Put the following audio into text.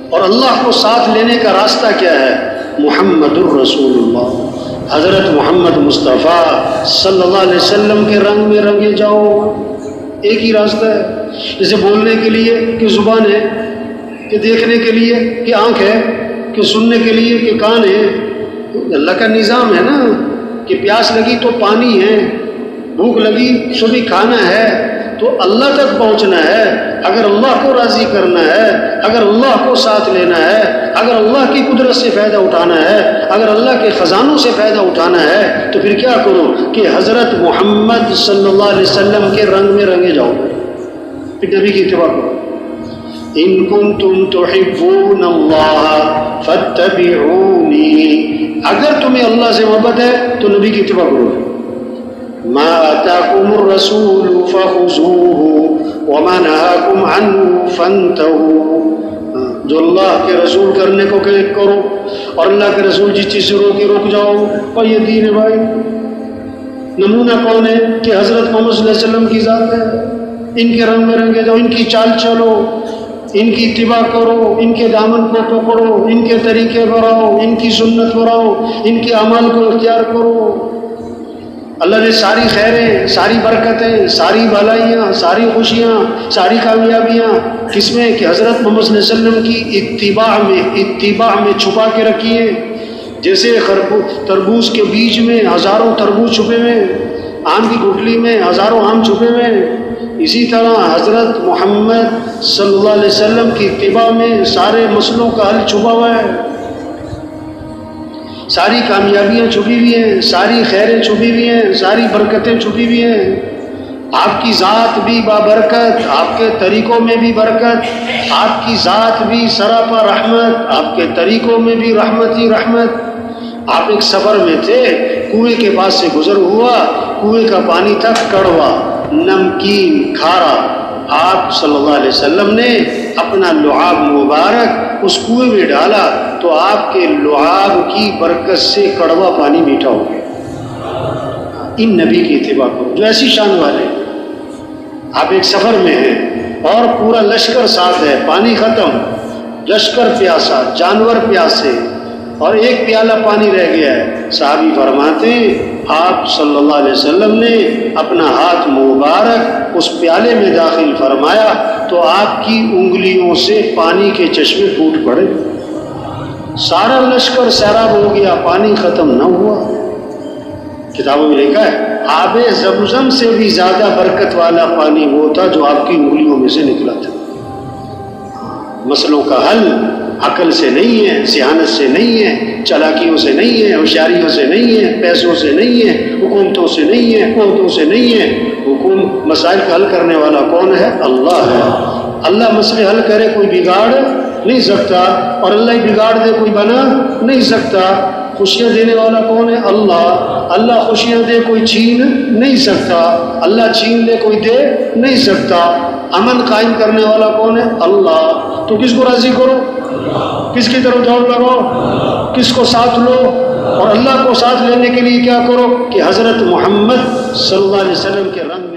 اور اللہ کو ساتھ لینے کا راستہ کیا ہے؟ محمد الرسول اللہ، حضرت محمد مصطفیٰ صلی اللہ علیہ وسلم کے رنگ میں رنگے جاؤ۔ ایک ہی راستہ ہے۔ جیسے بولنے کے لیے کہ زبان ہے، کہ دیکھنے کے لیے کہ آنکھ ہے، کہ سننے کے لیے کہ کان ہے۔ اللہ کا نظام ہے نا کہ پیاس لگی تو پانی ہے، بھوک لگی تو بھی کھانا ہے۔ تو اللہ تک پہنچنا ہے، اگر اللہ کو راضی کرنا ہے، اگر اللہ کو ساتھ لینا ہے، اگر اللہ کی قدرت سے فائدہ اٹھانا ہے، اگر اللہ کے خزانوں سے فائدہ اٹھانا ہے، تو پھر کیا کرو کہ حضرت محمد صلی اللہ علیہ وسلم کے رنگ میں رنگے جاؤ، پھر نبی کی اتباع کرو۔ ان کنتم تحبون اللہ فاتبعونی، اگر تمہیں اللہ سے محبت ہے تو نبی کی اتباع کرو۔ ما آتاکم الرسول فخذوه وما نهاکم عنه فانتهوا، جو اللہ کے رسول کرنے کو کہ کرو، اور اللہ کے رسول جس چیز سے روکے رک جاؤ۔ اور یہ دین ہے بھائی۔ نمونہ کون ہے؟ کہ حضرت محمد صلی اللہ علیہ وسلم کی ذات ہے۔ ان کے رنگ میں رنگے جاؤ، ان کی چال چلو، ان کی اتباع کرو، ان کے دامن کو پکڑو، ان کے طریقے بڑھاؤ، ان کی سنت بڑھاؤ، ان کے اعمال کو اختیار کرو۔ اللہ نے ساری خیریں، ساری برکتیں، ساری بھلائیاں، ساری خوشیاں، ساری کامیابیاں کس میں؟ کہ حضرت محمد صلی اللہ علیہ وسلم کی اتباع میں چھپا کے رکھی ہے۔ جیسے تربوز کے بیج میں ہزاروں تربوز چھپے ہوئے، آم کی گٹلی میں ہزاروں آم چھپے ہوئے، اسی طرح حضرت محمد صلی اللہ علیہ وسلم کی اتباع میں سارے مسئلوں کا حل چھپا ہوا ہے۔ ساری کامیابیاں چھپی ہوئی ہیں، ساری خیریں چھپی ہوئی ہیں، ساری برکتیں چھپی ہوئی ہیں۔ آپ کی ذات بھی بابرکت، آپ کے طریقوں میں بھی برکت، آپ کی ذات بھی سراپا رحمت، آپ کے طریقوں میں بھی رحمت ہی رحمت۔ آپ ایک سفر میں تھے، کنویں کے پاس سے گزر ہوا، کنویں کا پانی تھا کڑوا، نمکین، کھارا۔ آپ صلی اللہ علیہ وسلم نے اپنا لعاب مبارک اس کنویں میں ڈالا تو آپ کے لعاب کی برکت سے کڑوا پانی میٹھا ہو گیا۔ ان نبی کی اتباع کرو جو ایسی شان والے۔ آپ ایک سفر میں ہیں اور پورا لشکر ساتھ ہے، پانی ختم، لشکر پیاسا، جانور پیاسے، اور ایک پیالہ پانی رہ گیا ہے۔ صحابی فرماتے ہیں آپ صلی اللہ علیہ وسلم نے اپنا ہاتھ مبارک اس پیالے میں داخل فرمایا تو آپ کی انگلیوں سے پانی کے چشمے پھوٹ پڑے، سارا لشکر سیراب ہو گیا، پانی ختم نہ ہوا۔ کتابوں میں لکھا ہے آب زمزم سے بھی زیادہ برکت والا پانی وہ تھا جو آپ کی انگلیوں میں سے نکلا تھا۔ مسئلوں کا حل عقل سے نہیں ہے، ذہانت سے نہیں ہے، چالاکیوں سے نہیں ہے، ہوشیاریوں سے نہیں ہے، پیسوں سے نہیں ہے، حکومتوں سے نہیں ہے، عہدوں سے نہیں ہے۔ مسائل کا حل کرنے والا کون ہے؟ اللہ ہے۔ اللہ مسئلے حل کرے کوئی بگاڑ نہیں سکتا، اور اللہ ہی بگاڑ دے کوئی بنا نہیں سکتا۔ خوشیاں دینے والا کون ہے؟ اللہ۔ اللہ خوشیاں دے کوئی چھین نہیں سکتا، اللہ چھین دے کوئی دے نہیں سکتا۔ امن قائم کرنے والا کون ہے؟ اللہ۔ تو کس کو راضی کرو؟ کس کی طرف دوڑ لگاؤ؟ کس کو ساتھ لو؟ اور اللہ کو ساتھ لینے کے لیے کیا کرو کہ حضرت محمد صلی اللہ علیہ وسلم کے رنگ